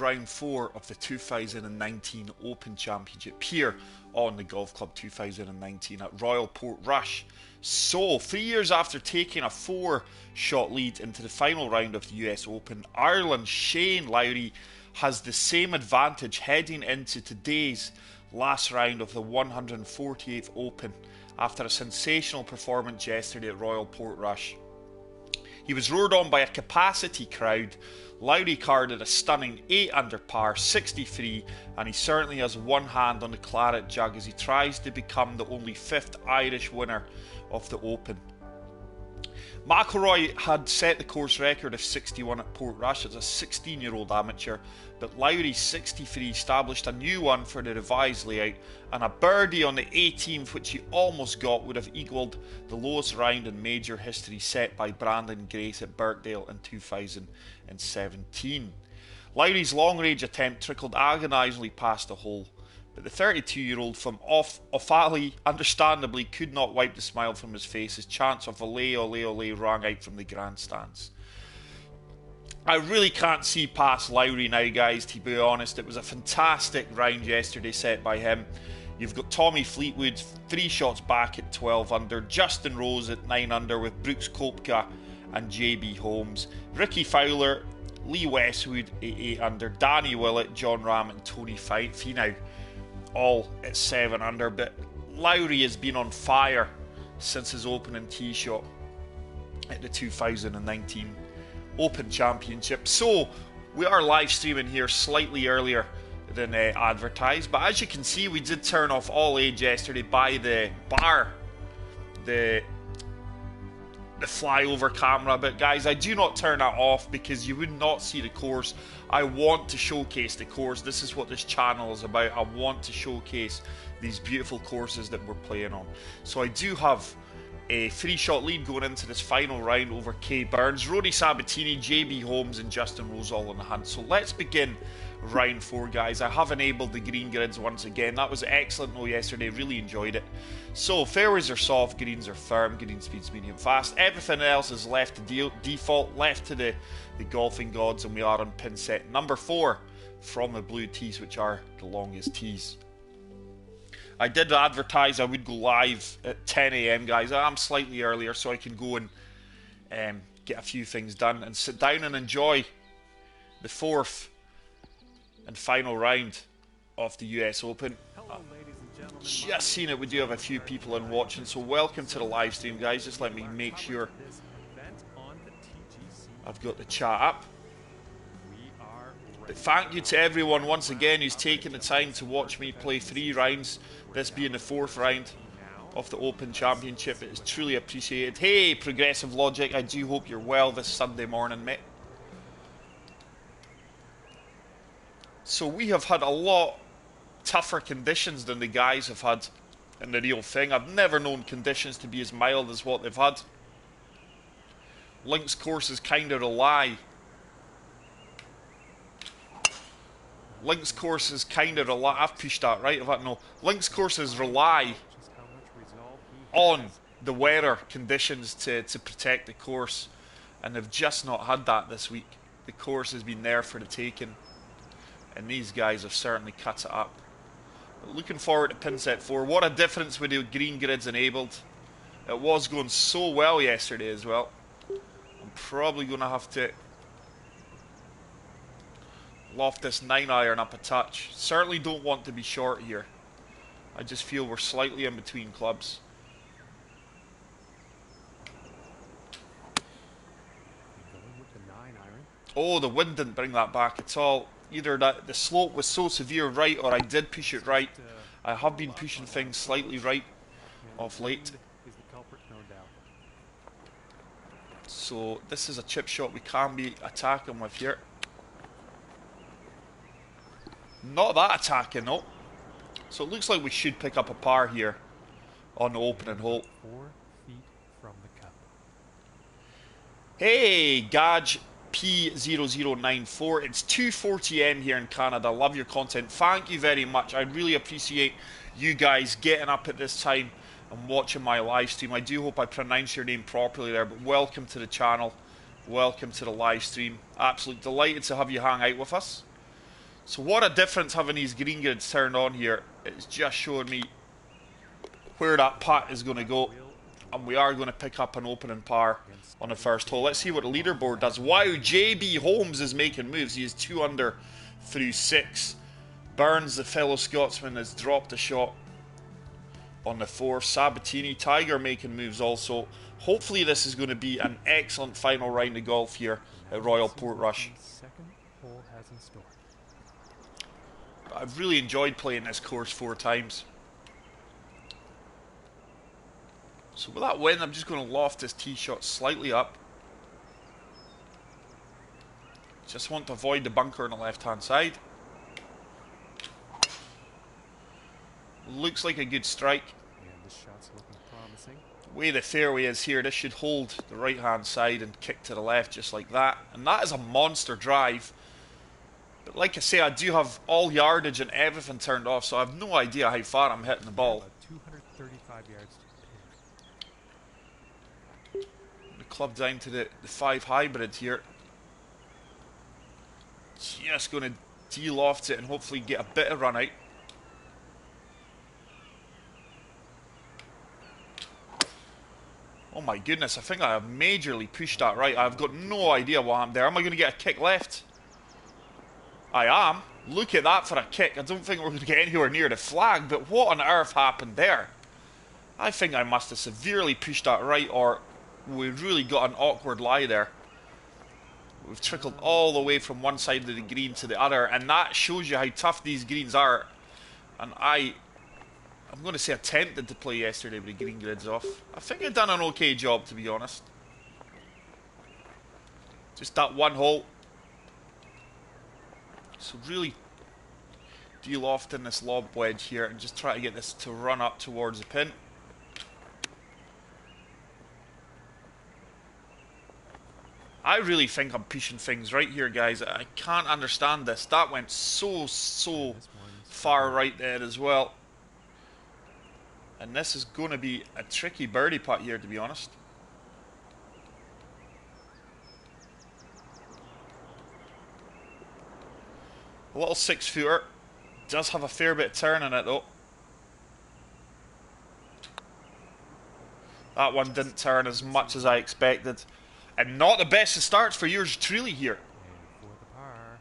round 4 of the 2019 Open Championship here on the Golf Club 2019 at Royal Portrush. So, 3 years after taking a 4-shot lead into the final round of the US Open, Ireland's Shane Lowry has the same advantage heading into today's last round of the 148th Open after a sensational performance yesterday at Royal Portrush. He was roared on by a capacity crowd. Lowry carded a stunning 8 under par, 63, and he certainly has one hand on the claret jug as he tries to become the only 5th Irish winner of the Open. McIlroy had set the course record of 61 at Portrush as a 16-year-old amateur, but Lowry's 63 established a new one for the revised layout, and a birdie on the 18th, which he almost got, would have equalled the lowest round in major history set by Brandon Grace at Birkdale in 2017. Lowry's long-range attempt trickled agonisingly past the hole, but the 32-year-old from Offaly understandably could not wipe the smile from his face as chants of "Ole, ole, ole" rang out from the grandstands. I really can't see past Lowry now, guys, to be honest. It was a fantastic round yesterday set by him. You've got Tommy Fleetwood 3 shots back at 12 under, Justin Rose at 9 under with Brooks Koepka and JB Holmes, Ricky Fowler, Lee Westwood at 8 under, Danny Willett, John Ram and Tony Finau all at 7 under. But Lowry has been on fire since his opening tee shot at the 2019 Open Championship. So we are live streaming here slightly earlier than advertised, but as you can see, we did turn off all age yesterday by the bar, the flyover camera. But guys, I do not turn that off because you would not see the course. I want to showcase the course. This is what this channel is about. I want to showcase these beautiful courses that we're playing on. So I do have a 3-shot lead going into this final round over Kay Burns, Rory Sabatini, JB Holmes and Justin Rose all in the hunt. So let's begin round 4, guys. I have enabled the green grids once again. That was excellent though yesterday, really enjoyed it. So fairways are soft, greens are firm, green speed's medium fast. Everything else is left to default, left to the golfing gods, and we are on pin set number 4 from the blue tees, which are the longest tees. I did advertise I would go live at 10 AM, guys. I'm slightly earlier so I can go and get a few things done and sit down and enjoy the 4th and final round of the US Open. Just seen it, we do have a few people in watching, so welcome to the live stream, guys. Just let me make sure I've got the chat up. But thank you to everyone once again who's taken the time to watch me play 3 rounds, this being the 4th round of the Open Championship. It is truly appreciated. Hey, Progressive Logic, I do hope you're well this Sunday morning, mate. So we have had a lot tougher conditions than the guys have had in the real thing. I've never known conditions to be as mild as what they've had. Links courses kind of rely. Links courses kind of rely. I've pushed that right. Have I? No. Links courses rely on the weather conditions to protect the course, and they've just not had that this week. The course has been there for the taking, and these guys have certainly cut it up. But looking forward to pin set 4. What a difference with the green grids enabled. It was going so well yesterday as well. I'm probably going to have to loft this 9-iron up a touch. Certainly don't want to be short here. I just feel we're slightly in between clubs. Oh, the wind didn't bring that back at all. Either that the slope was so severe right, or I did push it right. I have been pushing things slightly right of late. So this is a chip shot we can be attacking with here. Not that attacking, no. So it looks like we should pick up a par here on the opening hole. 4 feet from the cup. Hey, Gaj P0094. It's 2:40 AM here in Canada. Love your content. Thank you very much. I really appreciate you guys getting up at this time and watching my live stream. I do hope I pronounced your name properly there, but welcome to the channel. Welcome to the live stream. Absolutely delighted to have you hang out with us. So what a difference having these green grids turned on here. It's just showing me where that putt is going to go. And we are going to pick up an opening par on the first hole. Let's see what the leaderboard does. Wow, JB Holmes is making moves. He is 2 under through 6. Burns, the fellow Scotsman, has dropped a shot on the 4. Sabatini, Tiger making moves also. Hopefully this is going to be an excellent final round of golf here at Royal Portrush. I've really enjoyed playing this course 4 times. So with that wind, I'm just going to loft this tee shot slightly up. Just want to avoid the bunker on the left hand side. Looks like a good strike. And this shot's looking promising. The way the fairway is here, this should hold the right hand side and kick to the left just like that. And that is a monster drive. But like I say, I do have all yardage and everything turned off, so I have no idea how far I'm hitting the ball. About 235 yards to the pin. The club down to the 5 hybrid here. Just going to de-loft it and hopefully get a bit of run out. Oh my goodness, I think I have majorly pushed that right. I've got no idea what happened there. Am I going to get a kick left? I am. Look at that for a kick. I don't think we're going to get anywhere near the flag, but what on earth happened there? I think I must have severely pushed that right, or we really got an awkward lie there. We've trickled all the way from one side of the green to the other, and that shows you how tough these greens are. And I'm going to say attempted to play yesterday with the green grids off. I think I've done an okay job, to be honest. Just that one hole. So really de-loft in this lob wedge here and just try to get this to run up towards the pin. I really think I'm pushing things right here, guys. I can't understand this. That went so far right there as well. And this is going to be a tricky birdie putt here, to be honest. A little 6-footer. Does have a fair bit of turn in it though. That one didn't turn as much as I expected. And not the best of starts for yours truly here. And for the par.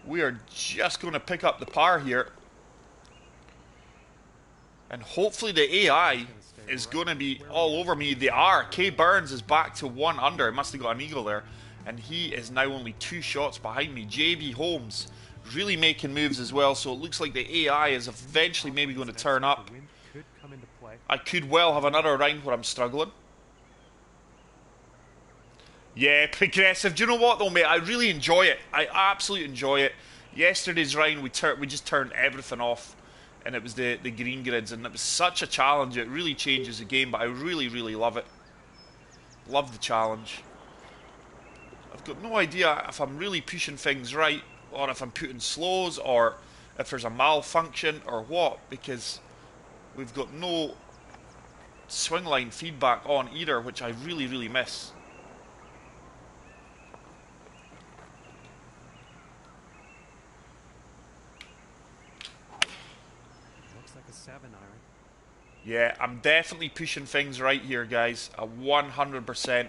We are just going to pick up the par here. And hopefully the AI is going to be all over me. They are. K Burns is back to 1 under. He must have got an eagle there. And he is now only 2 shots behind me. JB Holmes really making moves as well. So it looks like the AI is eventually maybe going to turn up. I could well have another round where I'm struggling. Yeah, progressive. Do you know what though, mate? I really enjoy it. I absolutely enjoy it. Yesterday's round, we just turned everything off. And it was the green grids. And it was such a challenge. It really changes the game. But I really love it. Love the challenge. I've got no idea if I'm really pushing things right, or if I'm putting slows, or if there's a malfunction, or what, because we've got no swing line feedback on either, which I really miss. Looks like a 7-iron. Yeah, I'm definitely pushing things right here, guys. 100%.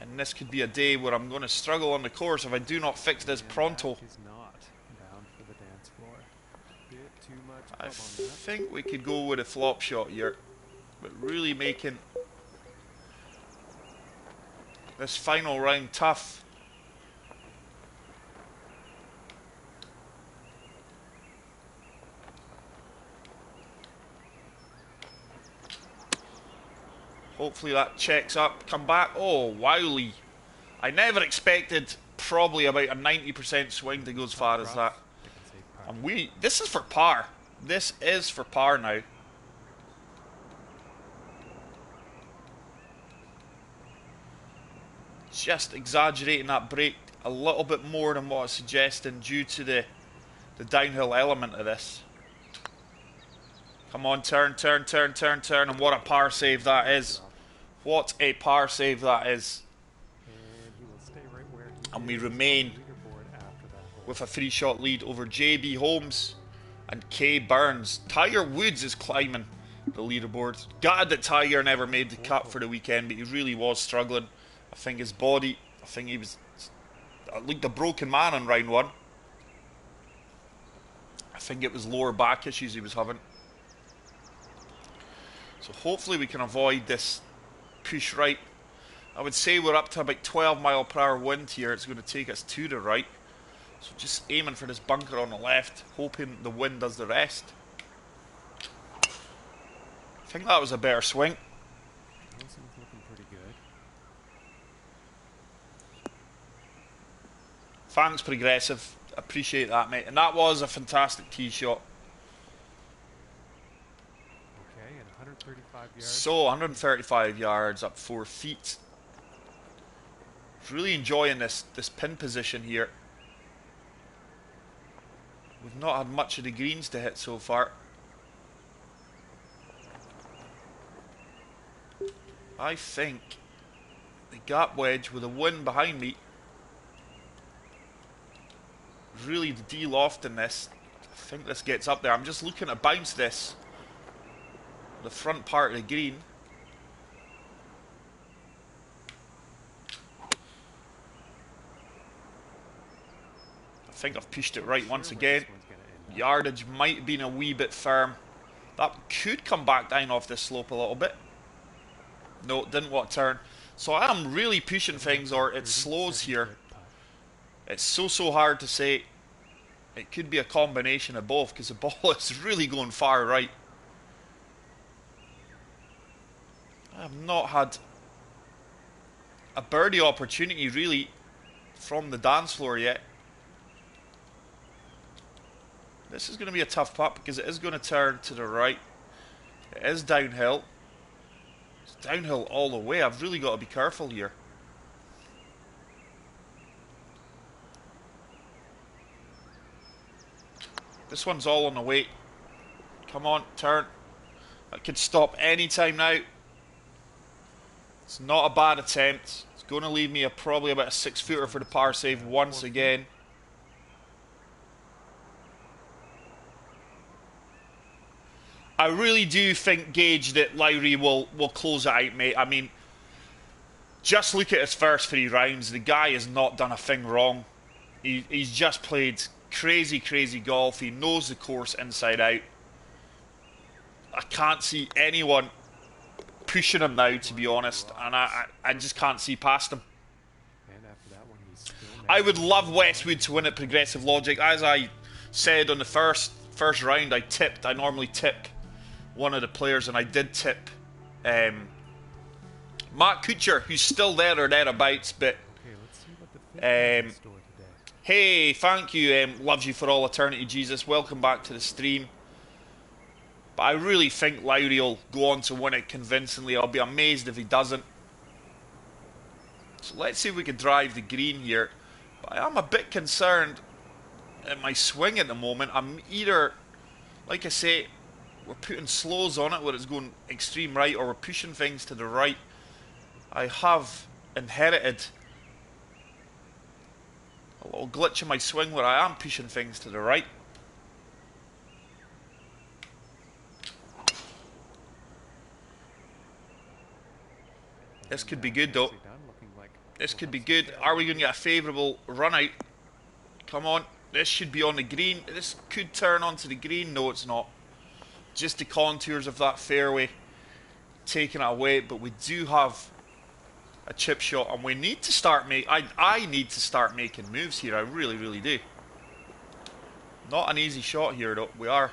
And this could be a day where I'm going to struggle on the course if I do not fix this pronto. Is not bound for the dance floor. Bit too much I club on that. think we could go with a flop shot here, but really making this final round tough. Hopefully that checks up, come back. Oh, wowly. I never expected probably about a 90% swing to go as far as that. And this is for par. This is for par now. Just exaggerating that break a little bit more than what I was suggesting due to the downhill element of this. Come on, turn, and what a par save that is. What a par save that is. And he will stay right where he And we is remain on the leaderboard. with a 3-shot lead over JB Holmes and Kay Burns. Tiger Woods is climbing the leaderboard. Glad that Tiger never made the cut for the weekend, but he really was struggling. I think his body, I think he was like a broken man on round 1. I think it was lower back issues he was having. So hopefully we can avoid this push right. I would say we're up to about 12 mph wind here. It's going to take us to the right. So just aiming for this bunker on the left, hoping the wind does the rest. I think that was a better swing. Wilson's looking pretty good. Thanks, Progressive. Appreciate that, mate. And that was a fantastic tee shot. Okay, and 135 yards. So 135 yards, up 4 feet. Really enjoying this pin position here. We've not had much of the greens to hit so far. I think the gap wedge with a wind behind me, really the de-loft in this. I think this gets up there. I'm just looking to bounce this, the front part of the green. I think I've pushed it right once again. Yardage might have been a wee bit firm. That could come back down off this slope a little bit. No, it didn't want to turn. So I am really pushing things, or it slows here. It's so hard to say. It could be a combination of both, because the ball is really going far right. I have not had a birdie opportunity really from the dance floor yet. This is going to be a tough putt because it is going to turn to the right. It is downhill. It's downhill all the way. I've really got to be careful here. This one's all on the way. Come on, turn. I could stop any time now. It's not a bad attempt. It's going to leave me probably about a 6-footer for the par save once again. I really do think, Gage, that Lowry will close it out, mate. I mean, just look at his first 3 rounds. The guy has not done a thing wrong. He's just played crazy golf. He knows the course inside out. I can't see anyone pushing him now, to be honest. And I just can't see past him. And after that one, he's still I would love Westwood to win at Progressive Logic. As I said on the first round, I normally tip one of the players, and I did tip Matt Kuchar, who's still there or thereabouts, but okay, let's see what the fifth in store today. hey, thank you, loves you for all eternity, Jesus. Welcome back to the stream. But I really think Lowry will go on to win it convincingly. I'll be amazed if he doesn't. So let's see if we can drive the green here. But I am a bit concerned at my swing at the moment. I'm either, like I say, we're putting slows on it where it's going extreme right, or we're pushing things to the right. I have inherited a little glitch in my swing where I am pushing things to the right. This could be good though. This could be good. Are we going to get a favourable run out? Come on. This should be on the green. This could turn onto the green. No, it's not. Just the contours of that fairway taking it away. But we do have a chip shot, and we need to start I need to start making moves here. I really do. Not an easy shot here though. We are.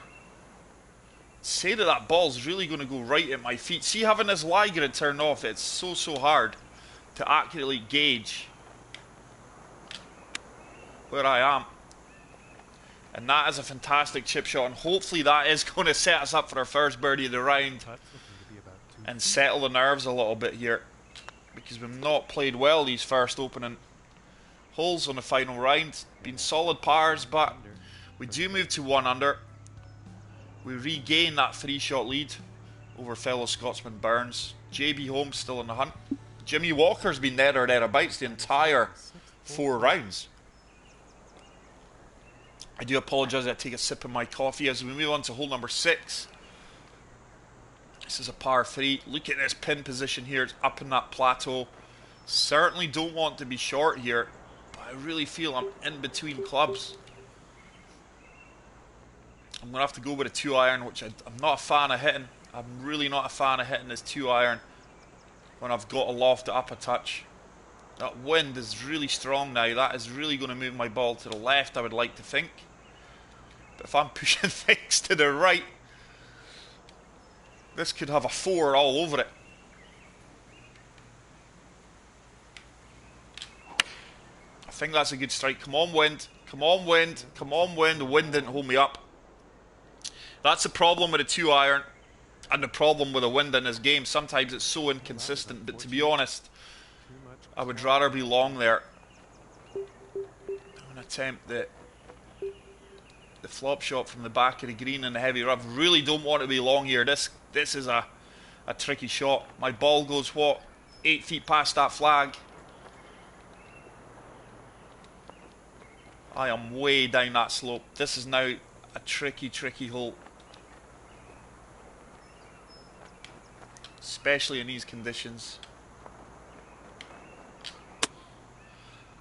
Say that ball's really going to go right at my feet. See, having this lie grid turned off, it's so hard to accurately gauge where I am. And that is a fantastic chip shot, and hopefully that is going to set us up for our first birdie of the round and settle the nerves a little bit here, because we've not played well these first opening holes on the final round. Been solid pars, but we do move to 1 under. We regain that 3-shot lead over fellow Scotsman Burns. JB Holmes still in the hunt. Jimmy Walker's been there or thereabouts the entire 4 rounds. I do apologise, I take a sip of my coffee as we move on to hole number 6. This is a par 3. Look at this pin position here. It's up in that plateau. Certainly don't want to be short here, but I really feel I'm in between clubs. I'm going to have to go with a 2-iron, which I'm not a fan of hitting. I'm really not a fan of hitting this 2-iron when I've got a loft up a touch. That wind is really strong now. That is really going to move my ball to the left, I would like to think. But if I'm pushing things to the right, this could have a 4 all over it. I think that's a good strike. Come on, wind. Come on, wind. Come on, wind. The wind didn't hold me up. That's the problem with a 2-iron and the problem with the wind in this game. Sometimes it's so inconsistent, but to be honest, I would rather be long there. I'm going to attempt the flop shot from the back of the green in the heavy rough. Really don't want to be long here. This is a tricky shot. My ball goes, what, 8 feet past that flag. I am way down that slope. This is now a tricky hole. Especially in these conditions.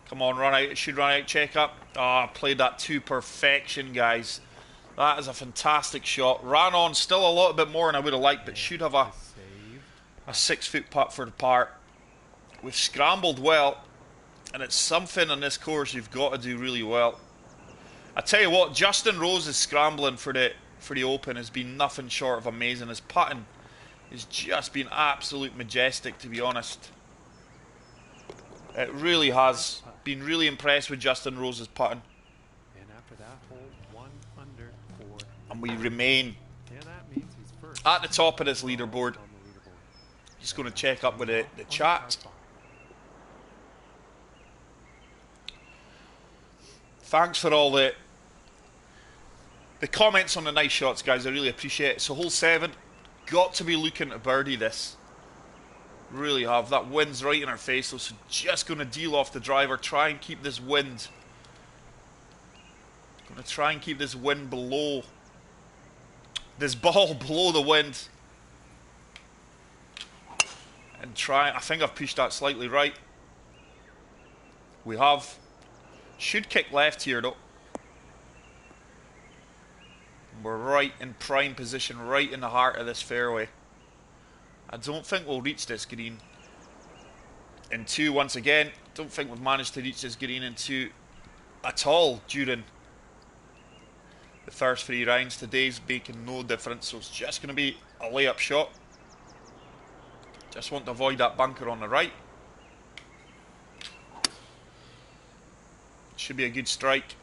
Come on, run out. It should run out. Check up. Ah, played that to perfection, guys. That is a fantastic shot. Ran on still a little bit more than I would have liked, but should have a 6-foot putt for the par. We've scrambled well, and it's something on this course you've got to do really well. I tell you what, Justin Rose's scrambling for the Open has been nothing short of amazing. His putting has just been absolute majestic, to be honest. It really has. Been really impressed with Justin Rose's putting. And after that hole, 1 under 4. And we remain And that means he's first at the top of this leaderboard. on the leaderboard. Just going to check up with the chat. Thanks for all the comments on the nice shots, guys. I really appreciate it. So hole 7, got to be looking to birdie this. Really have. That wind's right in our face, so just going to deal off the driver. Try and keep this wind. Going to try and keep this wind below. This ball below the wind. And try. I think I've pushed that slightly right. We have. Should kick left here though. We're right in prime position, right in the heart of this fairway. I don't think we'll reach this green in 2 once again. Don't think we've managed to reach this green in 2 at all during the first 3 rounds. Today's making no difference, so it's just going to be a layup shot. Just want to avoid that bunker on the right. Should be a good strike.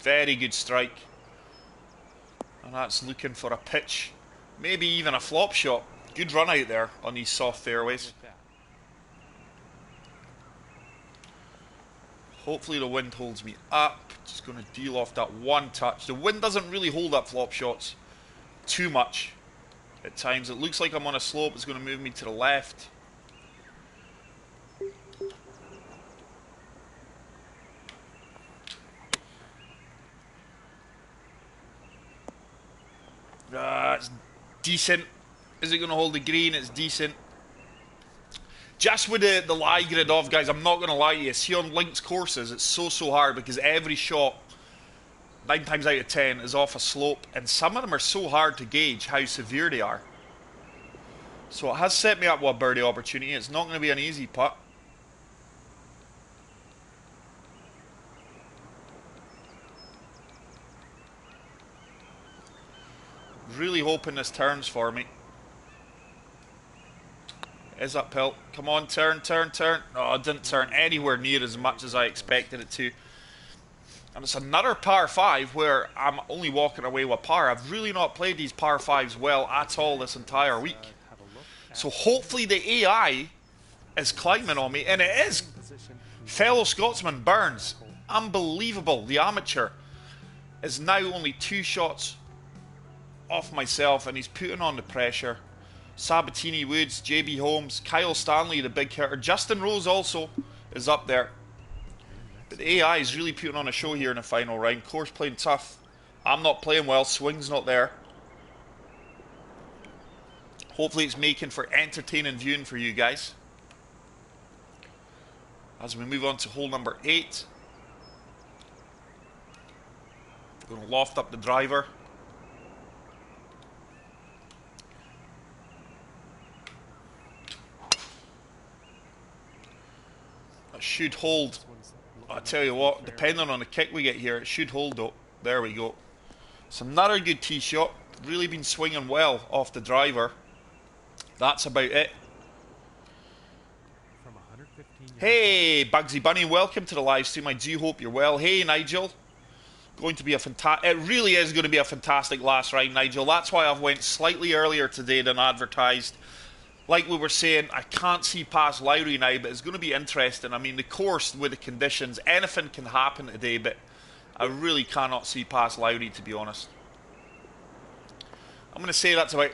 Very good strike. And that's looking for a pitch. Maybe even a flop shot. Good run out there on these soft fairways. Hopefully the wind holds me up. Just going to deal off that 1 touch. The wind doesn't really hold up flop shots too much at times. It looks like I'm on a slope. It's going to move me to the left. It's decent. Is it going to hold the green? It's decent. Just with the lie grid off, guys, I'm not going to lie to you. See, on links courses, it's so hard because every shot, 9 times out of 10, is off a slope. And some of them are so hard to gauge how severe they are. So it has set me up with a birdie opportunity. It's not going to be an easy putt. Really hoping this turns for me. Is uphill. Come on, turn. No, it didn't turn anywhere near as much as I expected it to. And it's another par 5 where I'm only walking away with par. I've really not played these par 5s well at all this entire week. So hopefully the AI is climbing on me, and it is. Fellow Scotsman Burns, unbelievable. The amateur is now only 2 shots off myself, and he's putting on the pressure. Sabatini Woods, JB Holmes, Kyle Stanley, the big hitter. Justin Rose also is up there. But the AI is really putting on a show here in the final round. Course playing tough. I'm not playing well. Swing's not there. Hopefully it's making for entertaining viewing for you guys. As we move on to hole number 8. Going to loft up the driver. That should hold. I tell you what, depending on the kick we get here, it should hold though. There we go. It's another good tee shot. Really been swinging well off the driver. That's about it. Hey, Bugsy Bunny, welcome to the live stream. I do hope you're well. Hey, Nigel. Going to be a fantastic. It really is going to be a fantastic last round, Nigel. That's why I've went slightly earlier today than advertised. Like we were saying, I can't see past Lowry now, but it's going to be interesting. I mean, the course with the conditions, anything can happen today, but I really cannot see past Lowry, to be honest. I'm going to say that's about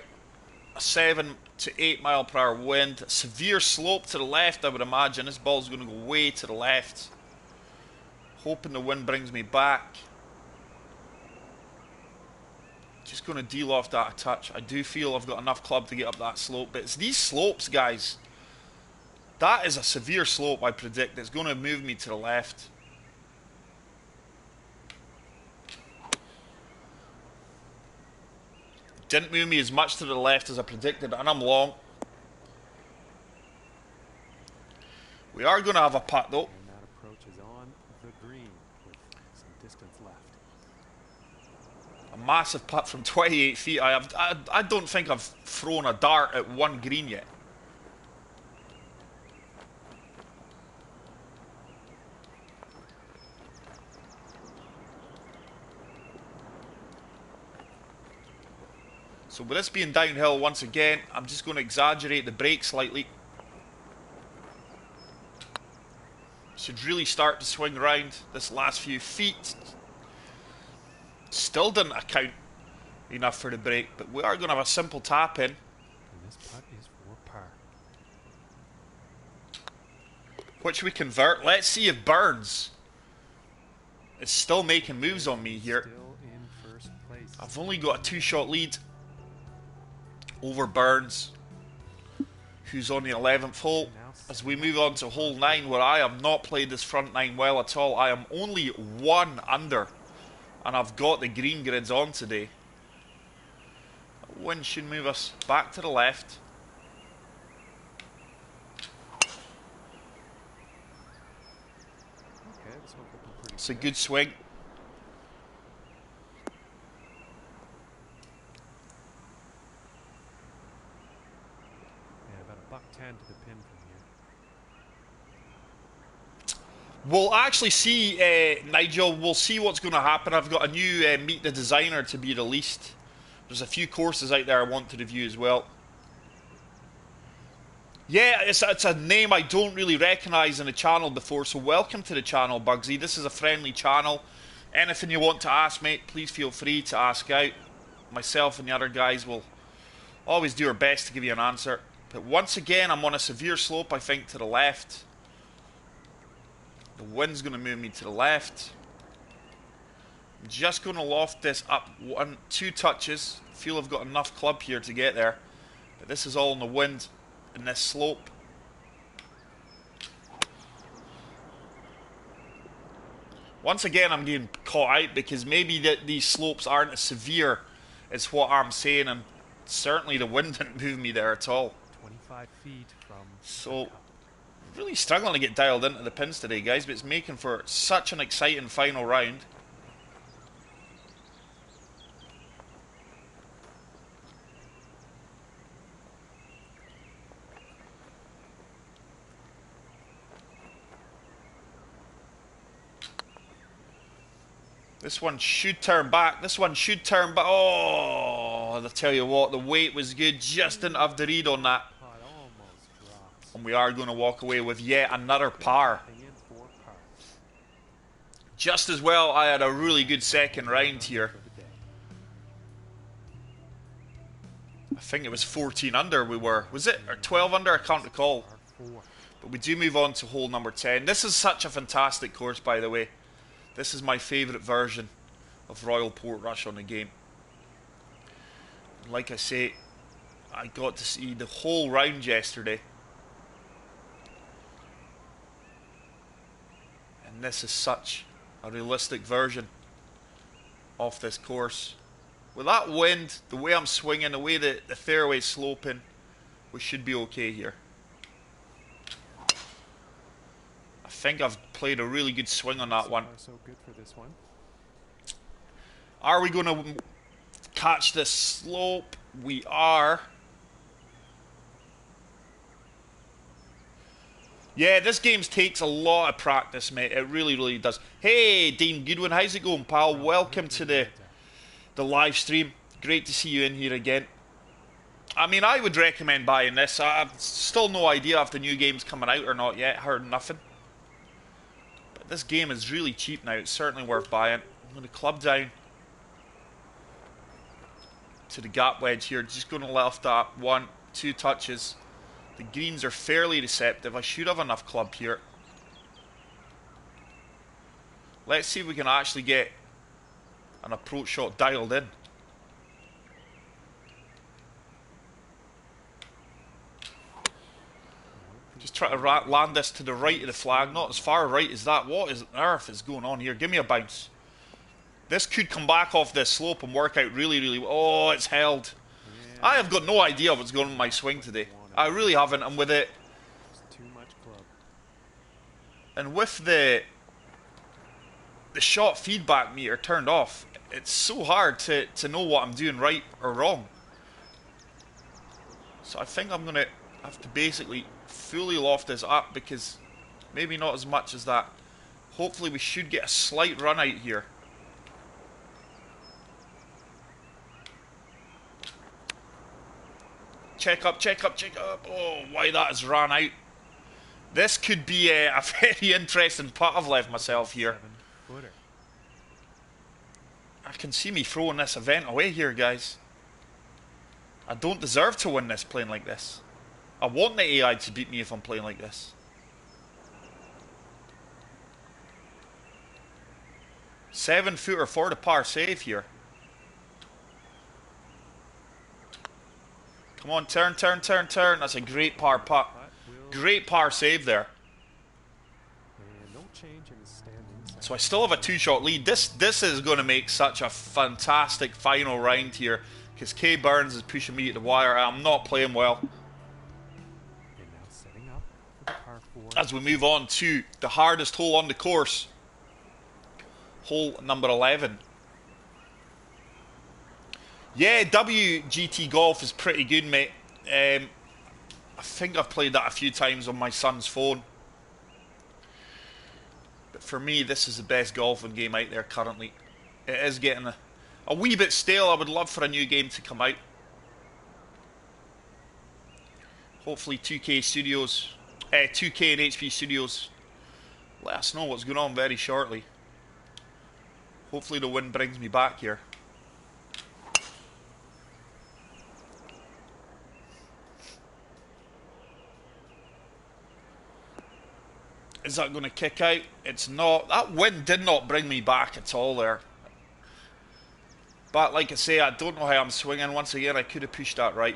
a 7 to 8 mile per hour wind. Severe slope to the left, I would imagine. This ball's going to go way to the left. Hoping the wind brings me back. Just going to de-loft that a touch. I do feel I've got enough club to get up that slope. But it's these slopes, guys. That is a severe slope, I predict. It's going to move me to the left. Didn't move me as much to the left as I predicted, and I'm long. We are going to have a putt, though. And that approach is on the green with some distance left. A massive putt from 28 feet. I don't think I've thrown a dart at one green yet. So with this being downhill once again, I'm just going to exaggerate the brake slightly. Should really start to swing around this last few feet. Still didn't account enough for the brake, but we are going to have a simple tap in. And this putt is for par. Which we convert. Let's see if Burns is still making moves on me here. Still in first place. I've only got a 2-shot lead over Burns, who's on the 11th hole. As we move on to hole 9, where I have not played this front 9 well at all. I am only 1 under, and I've got the green grids on today. Wind should move us back to the left. Okay, this one could be pretty It's a good. good swing. Yeah, about a $1.10 to the pin from here. We'll actually see, Nigel, we'll see what's going to happen. I've got a new Meet the Designer to be released. There's a few courses out there I want to review as well. Yeah, it's a name I don't really recognise in the channel before, so welcome to the channel, Bugsy. This is a friendly channel. Anything you want to ask, mate, please feel free to ask out. Myself and the other guys will always do our best to give you an answer. But once again, I'm on a severe slope, I think, to the left. The wind's going to move me to the left. I'm just going to loft this up 2 touches. Feel I've got enough club here to get there. But this is all in the wind in this slope. Once again, I'm getting caught out because maybe these slopes aren't as severe as what I'm saying, and certainly the wind didn't move me there at all. 25 feet from So, the cup. really struggling to get dialed into the pins today, guys, but it's making for such an exciting final round. This one should turn back. This one should turn back. Oh, I tell you what, the weight was good. Just didn't have the read on that. Putt almost drops. And we are going to walk away with yet another par. Nothing in for par. Just as well, I had a really good second round here. For the day. I think it was 14 under we were. Was it? Or 12 under? I can't recall. Par 4. But we do move on to hole number 10. This is such a fantastic course, by the way. This is my favourite version of Royal Portrush on the game. Like I say, I got to see the whole round yesterday. And this is such a realistic version of this course. With that wind, the way I'm swinging, the way the fairway's sloping, we should be okay here. I think I've played a really good swing on that one. So good for this one. Are we going to catch this slope? We are. Yeah, this game takes a lot of practice, mate. It really, really does. Hey, Dean Goodwin, how's it going, pal? Welcome to the live stream. Great to see you in here again. I mean, I would recommend buying this. I've still no idea if the new game's coming out or not yet. Heard nothing. But this game is really cheap now. It's certainly worth buying. I'm going to club down to the gap wedge here. Just going to left that 1-2 touches. The greens are fairly receptive. I should have enough club here. Let's see if we can actually get an approach shot dialed in. Just try to land this to the right of the flag. Not as far right as that. What on earth is going on here? Give me a bounce. This could come back off this slope and work out really, really well. Oh, it's held. Yeah. I have got no idea what's going on with my swing today. I really haven't. And with it, too much club. And with the shot feedback meter turned off, it's so hard to know what I'm doing right or wrong. So I think I'm going to have to basically fully loft this up, because maybe not as much as that. Hopefully we should get a slight run out here. Check up, check up, check up. Oh, why that has ran out. This could be a very interesting putt I've left myself here. I can see me throwing this event away here, guys. I don't deserve to win this playing like this. I want the AI to beat me if I'm playing like this. 7-footer for the par save here. Come on, turn, turn, turn, turn. That's a great par putt. Great par save there. So I still have a 2-shot lead. This is going to make such a fantastic final round here, because Kay Burns is pushing me at the wire. I'm not playing well. As we move on to the hardest hole on the course, hole number 11. Yeah, WGT Golf is pretty good, mate. I think I've played that a few times on my son's phone. But for me, this is the best golfing game out there currently. It is getting a wee bit stale. I would love for a new game to come out. Hopefully 2K Studios, 2K and HP Studios let us know what's going on very shortly. Hopefully the wind brings me back here. Is that going to kick out? It's not. That wind did not bring me back at all there. But like I say, I don't know how I'm swinging. Once again, I could have pushed that right.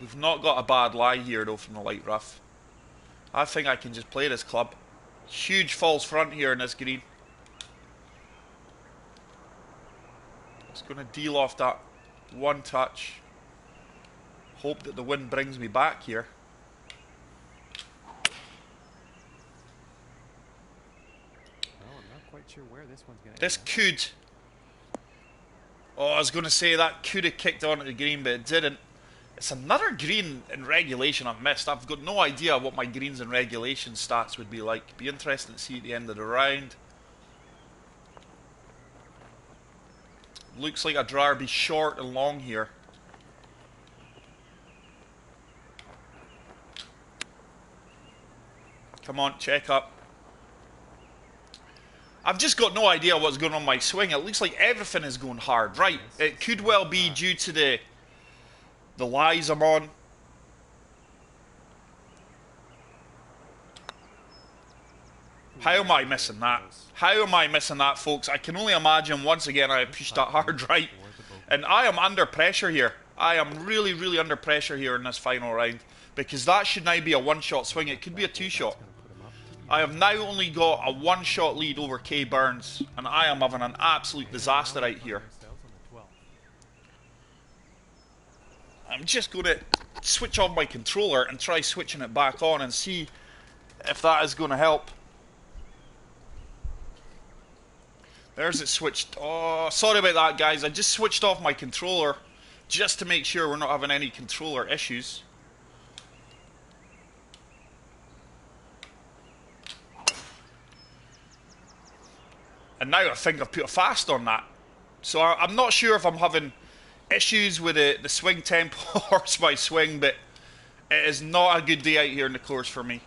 We've not got a bad lie here though from the light rough. I think I can just play this club. Huge false front here in this green. Just going to de-loft that 1 touch. Hope that the wind brings me back here. Sure where this one's gonna this could. Oh, I was going to say that could have kicked onto the green, but it didn't. It's another green in regulation I've missed. I've got no idea what my greens in regulation stats would be like. Be interesting to see at the end of the round. Looks like I'd rather be short and long here. Come on, check up. I've just got no idea what's going on my swing. It looks like everything is going hard. Right, it could well be due to the lies I'm on. How am I missing that? How am I missing that, folks? I can only imagine, once again, I pushed that hard right. And I am under pressure here. I am really, really under pressure here in this final round. Because that should now be a one-shot swing. It could be a two-shot. I have now only got a one-shot lead over Kay Burns. And I am having an absolute disaster out here. I'm just going to switch off my controller and try switching it back on and see if that is going to help. There's it switched. Oh, sorry about that, guys. I just switched off my controller just to make sure we're not having any controller issues. And now I think I've put a fast on that. So I'm not sure if I'm having issues with the swing tempo horse by swing, but it is not a good day out here in the course for me.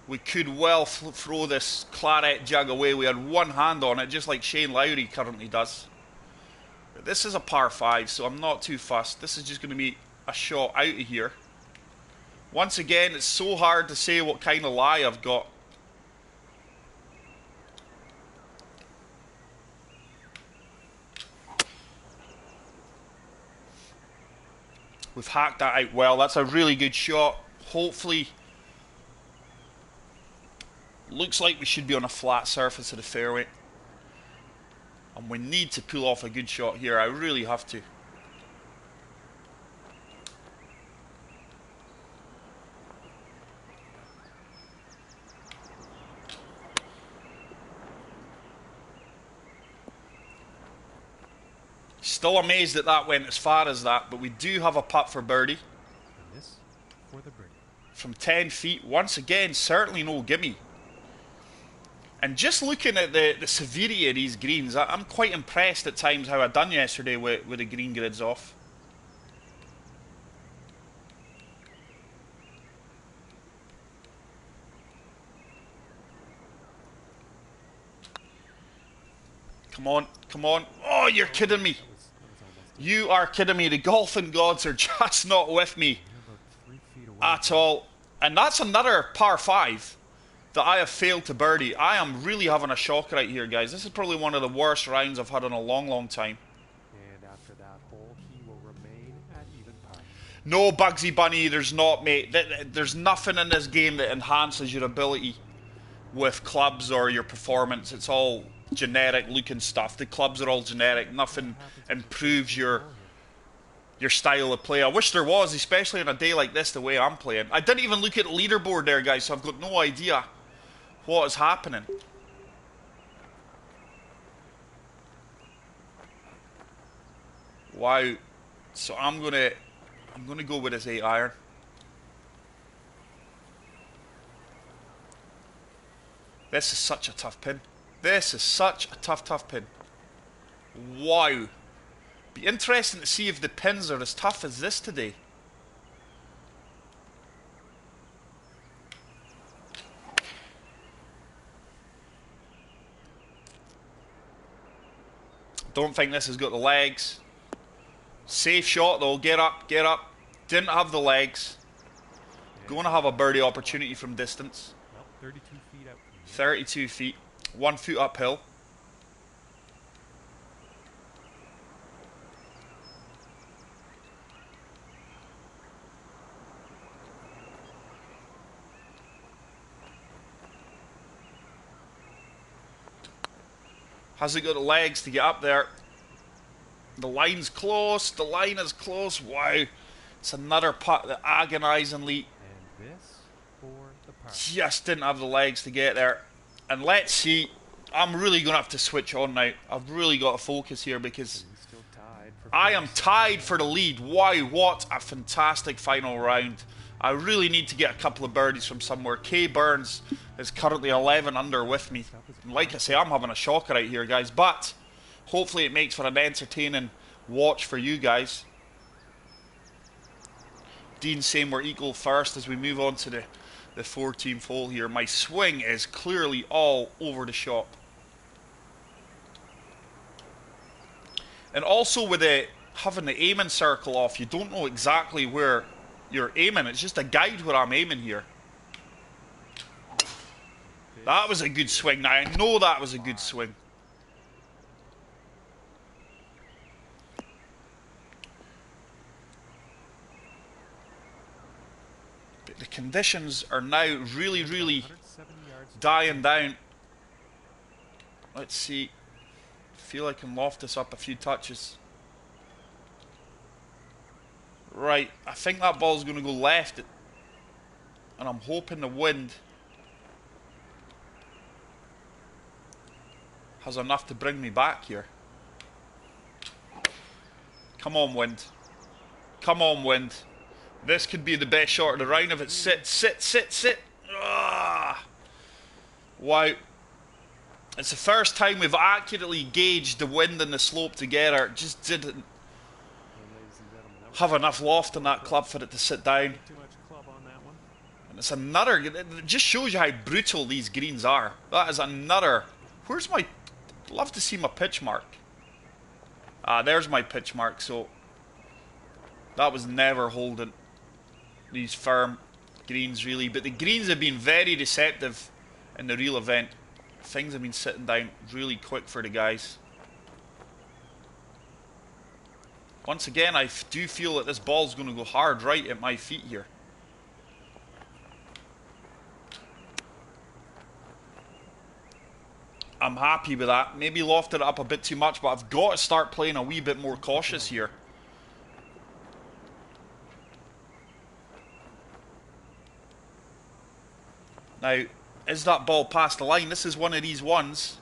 We could well throw this claret jug away. We had one hand on it, just like Shane Lowry currently does. But this is a par 5, so I'm not too fussed. This is just going to be a shot out of here. Once again, it's so hard to say what kind of lie I've got. We've hacked that out well. That's a really good shot. Hopefully, looks like we should be on a flat surface of the fairway. And we need to pull off a good shot here. I really have to. Still amazed that that went as far as that, but we do have a putt for birdie. And this for the birdie. From 10 feet. Once again, certainly no gimme. And just looking at the severity of these greens, I'm quite impressed at times how I done yesterday with the green grids off. Come on, come on. Oh, you're kidding me. You are kidding me. The golfing gods are just not with me at all. And that's another par 5 that I have failed to birdie. I am really having a shock right here, guys. This is probably one of the worst rounds I've had in a long, long time. And after that hole, he will remain at even par. No, Bugsy Bunny, there's not, mate. There's nothing in this game that enhances your ability with clubs or your performance. It's all generic looking stuff. The clubs are all generic. Nothing improves your style of play. I wish there was, especially on a day like this, the way I'm playing. I didn't even look at the leaderboard there, guys, so I've got no idea what is happening. Wow. So I'm gonna go with this 8-iron. This is such a tough pin. This is such a tough pin. Wow. Be interesting to see if the pins are as tough as this today. Don't think this has got the legs. Safe shot though. Get up, get up. Didn't have the legs. Going to have a birdie opportunity from distance. Well, 32 feet out. 32 feet. 1 foot uphill. Has it got the legs to get up there? The line's close. The line is close. Wow. It's another putt that agonisingly And this for the par. just didn't have the legs to get there. And let's see. I'm really going to have to switch on now. I've really got to focus here because He's still tied for I am first. tied for the lead. Wow, what a fantastic final round. I really need to get a couple of birdies from somewhere. Kay Burns is currently 11 under with me. And like I say, I'm having a shocker out here, guys. But hopefully it makes for an entertaining watch for you guys. Dean saying we're equal first as we move on to the 14th hole here. My swing is clearly all over the shop. And also with having the aiming circle off, you don't know exactly where you're aiming. It's just a guide where I'm aiming here. Big That was a good swing. Now, I know that was a good swing. But the conditions are now really, really dying down. Let's see. I feel I can loft this up a few touches. Right, I think that ball's going to go left. And I'm hoping the wind has enough to bring me back here. Come on, wind. Come on, wind. This could be the best shot of the round if it sits, sit. Ah. Wow. It's the first time we've accurately gauged the wind and the slope together. It just didn't have enough loft on that club for it to sit down. And it's another, it just shows you how brutal these greens are. That is another, where's my, love to see my pitch mark. Ah, there's my pitch mark, so that was never holding these firm greens really. But the greens have been very deceptive in the real event. Things have been sitting down really quick for the guys. Once again, I do feel that this ball's going to go hard right at my feet here. I'm happy with that. Maybe lofted it up a bit too much, but I've got to start playing a wee bit more cautious here. Now, is that ball past the line? This is one of these ones.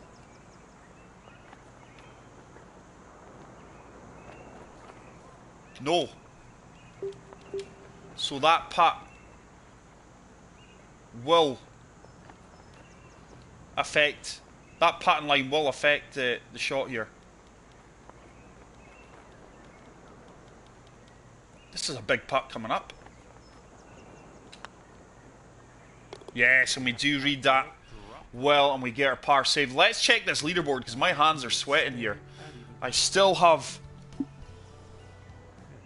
No. So that putt will affect, that putting line will affect the shot here. This is a big putt coming up. Yes, and we do read that well, and we get our par save. Let's check this leaderboard, because my hands are sweating here. I still have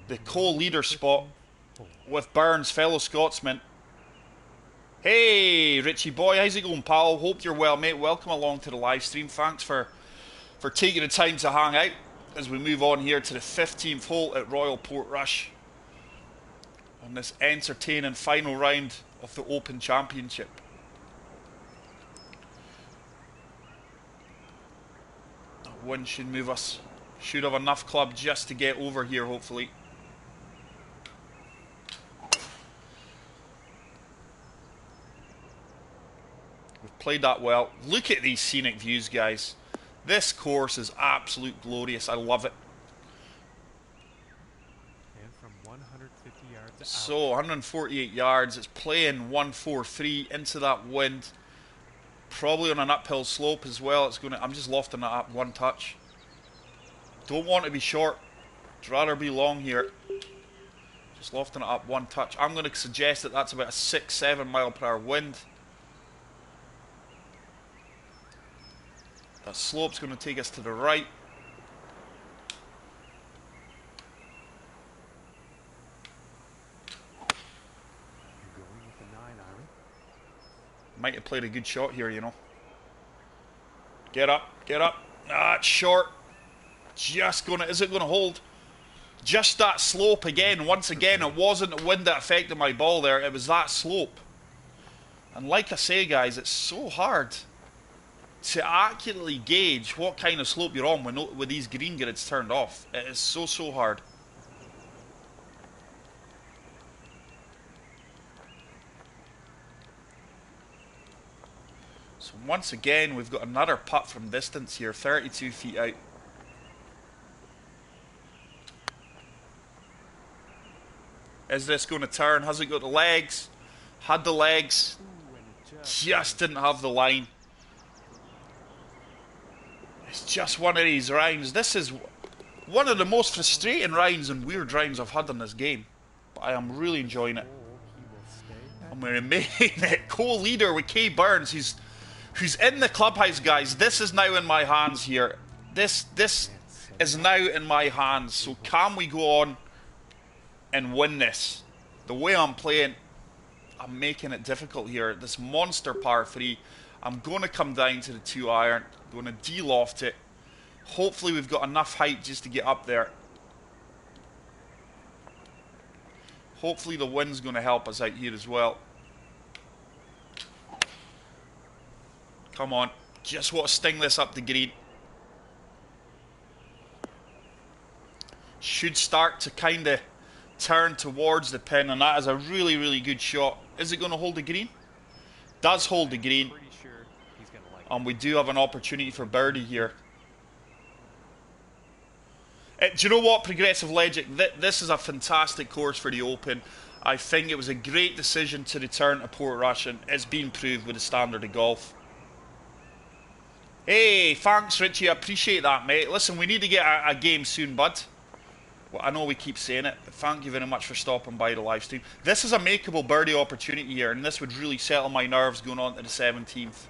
the co-leader spot with Burns, fellow Scotsman. Hey, Richie boy, how's it going, pal? Hope you're well, mate. Welcome along to the live stream. Thanks for taking the time to hang out as we move on here to the 15th hole at Royal Portrush on this entertaining final round of the Open Championship. That wind should move us. Should have enough club just to get over here, hopefully. We've played that well. Look at these scenic views, guys. This course is absolute glorious. I love it. And from 150 yards out. So 148 yards. It's playing 143 into that wind. Probably on an uphill slope as well. It's gonna. I'm just lofting it up one touch. Don't want to be short. I'd rather be long here. Just lofting it up one touch. I'm going to suggest that that's about a 6-7 mile per hour wind. That slope's going to take us to the right. You're going with the 9-iron. Might have played a good shot here, you know. Get up, get up. Ah, it's short. Just gonna, is it gonna hold? Just that slope again. Once again, it wasn't the wind that affected my ball there. It was that slope. And like I say, guys, it's so hard to accurately gauge what kind of slope you're on with these green grids turned off. It is so hard. So once again, we've got another putt from distance here, 32 feet out. Is this going to turn? Has it got the legs? Had the legs. Just didn't have the line. It's just one of these rounds. This is one of the most frustrating rounds and weird rounds I've had in this game. But I am really enjoying it. And we're remaining it co-leader with Kay Burns, who's in the clubhouse, guys. This is now in my hands here. This is now in my hands. So can we go on and win this? The way I'm playing, I'm making it difficult here. This monster par 3. I'm going to come down to the 2-iron. Going to de-loft it. Hopefully we've got enough height just to get up there. Hopefully the wind's going to help us out here as well. Come on. Just want to sting this up the green. Should start to kind of turn towards the pin, and that is a really, really good shot. Is it going to hold the green? Does hold the green. And we do have an opportunity for birdie here. Do you know what, Progressive Legend? This is a fantastic course for the Open. I think it was a great decision to return to Portrush, and it's been proved with the standard of golf. Hey, thanks Richie, I appreciate that, mate. Listen, we need to get a game soon, bud. Well, I know we keep saying it, but thank you very much for stopping by the live stream. This is a makeable birdie opportunity here, and this would really settle my nerves going on to the 17th.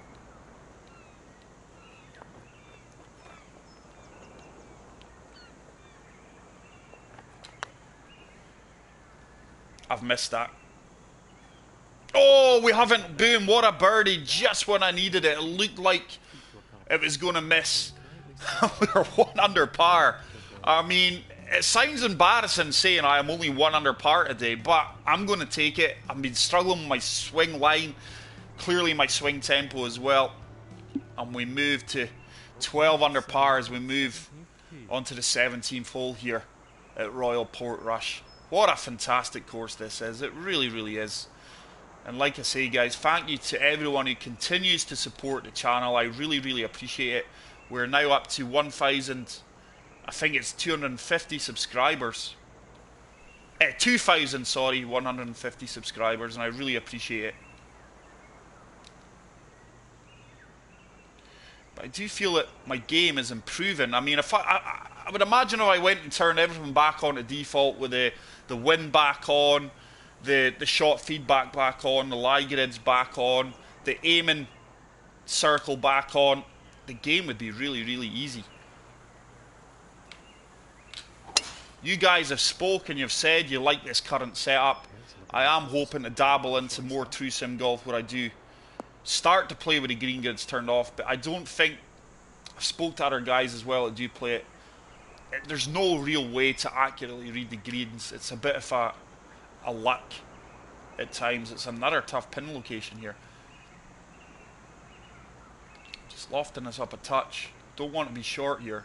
I've missed that. Oh, we haven't. Boom, what a birdie. Just when I needed it. It looked like it was going to miss. We're 1 under par. I mean, it sounds embarrassing saying I am only 1 under par today, but I'm going to take it. I've been struggling with my swing line. Clearly my swing tempo as well. And we move to 12 under par as we move onto the 17th hole here at Royal Portrush. What a fantastic course this is. It really, really is. And like I say, guys, thank you to everyone who continues to support the channel. I really, really appreciate it. We're now up to 1,000, I think it's 250 subscribers. 2,000, sorry, 150 subscribers, and I really appreciate it. But I do feel that my game is improving. I mean, if I would imagine if I went and turned everything back on to default with the wind back on, the shot feedback back on, the lie grids back on, the aiming circle back on, the game would be really, really easy. You guys have spoken, you've said you like this current setup. I am hoping to dabble into more true sim golf where I do start to play with the green grids turned off, but I don't think, I've spoke to other guys as well that do play it. There's no real way to accurately read the greens. It's a bit of a luck at times. It's another tough pin location here. Just lofting this up a touch. Don't want to be short here.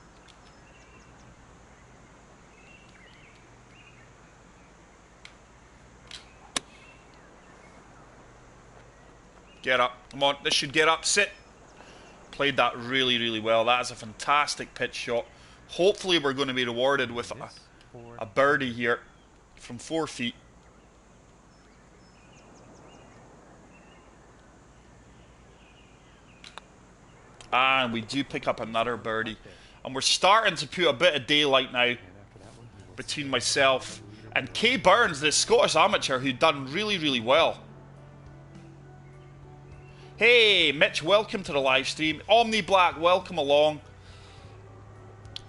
Get up. Come on, this should get up. Sit. Played that really, really well. That is a fantastic pitch shot. Hopefully we're going to be rewarded with a birdie here from 4 feet. And we do pick up another birdie. And we're starting to put a bit of daylight now between myself and Kay Burns, the Scottish amateur who done really, really well. Hey, Mitch, welcome to the live stream. Omni Black, welcome along.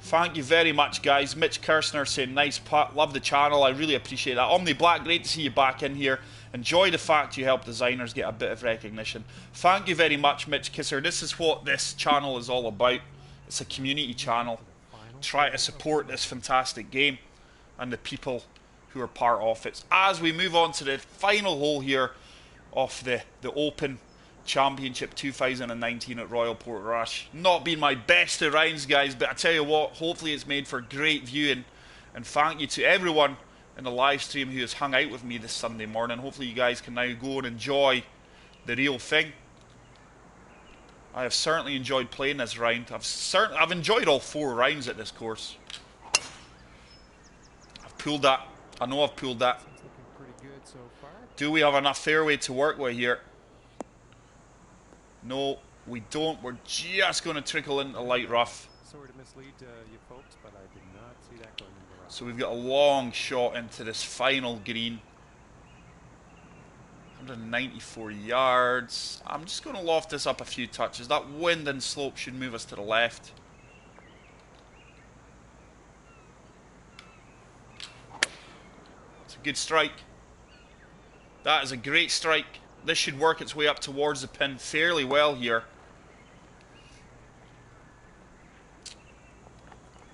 Thank you very much, guys. Mitch Kirstner saying, nice putt. Love the channel. I really appreciate that. Omni Black, great to see you back in here. Enjoy the fact you help designers get a bit of recognition. Thank you very much, Mitch Kisser. This is what this channel is all about. It's a community channel. Try to support this fantastic game and the people who are part of it. As we move on to the final hole here of the Open Championship 2019 at Royal Portrush. Not been my best of rounds, guys, but I tell you what, hopefully it's made for great viewing. And thank you to everyone in the live stream who has hung out with me this Sunday morning. Hopefully you guys can now go and enjoy the real thing. I have certainly enjoyed playing this round. I've enjoyed all 4 rounds at this course. I've pulled that. I know I've pulled that. Do we have enough fairway to work with here? No, we don't. We're just going to trickle into light rough. Sorry to mislead you folks, but I did not see that going into rough. So we've got a long shot into this final green. 194 yards. I'm just going to loft this up a few touches. That wind and slope should move us to the left. It's a good strike. That is a great strike. This should work its way up towards the pin fairly well here.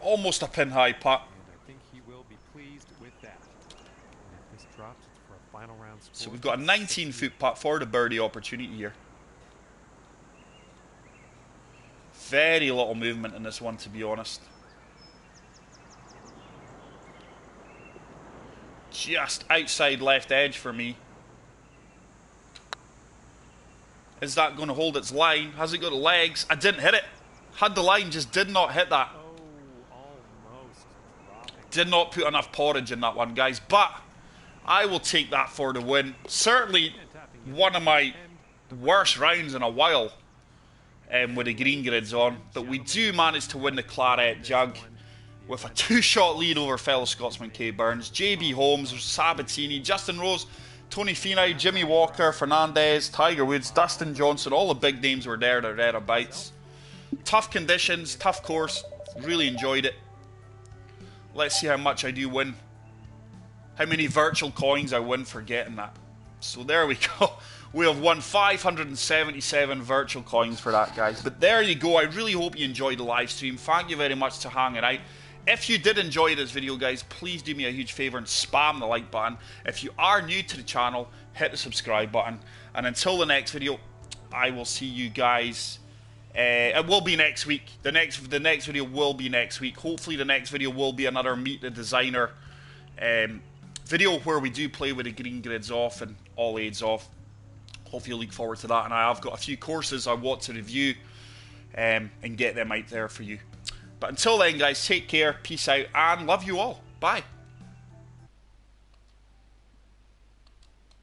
Almost a pin high putt. And I think he will be pleased with that. And if this drops, it's for a final round score. So we've got a 19-foot putt for the birdie opportunity here. Very little movement in this one, to be honest. Just outside left edge for me. Is that going to hold its line? Has it got the legs? I didn't hit it. Had the line, just did not hit that. Oh, almost dropping. Did not put enough porridge in that one, guys. But I will take that for the win. Certainly one of my worst rounds in a while with the green grids on. But we do manage to win the Claret Jug with a 2-shot lead over fellow Scotsman Kay Burns. JB Holmes, Sabatini, Justin Rose, Tony Finau, Jimmy Walker, Fernandez, Tiger Woods, Dustin Johnson. All the big names were there thereabouts. Tough conditions, tough course. Really enjoyed it. Let's see how much I do win. How many virtual coins I win for getting that. So there we go. We have won 577 virtual coins for that, guys. But there you go. I really hope you enjoyed the live stream. Thank you very much for hanging out. If you did enjoy this video, guys, please do me a huge favor and spam the like button. If you are new to the channel, hit the subscribe button. And until the next video, I will see you guys. It will be next week. The next video will be next week. Hopefully the next video will be another Meet the Designer video where we do play with the green grids off and all aids off. Hopefully you look forward to that. And I have got a few courses I want to review and get them out there for you. But until then, guys, take care, peace out, and love you all. Bye.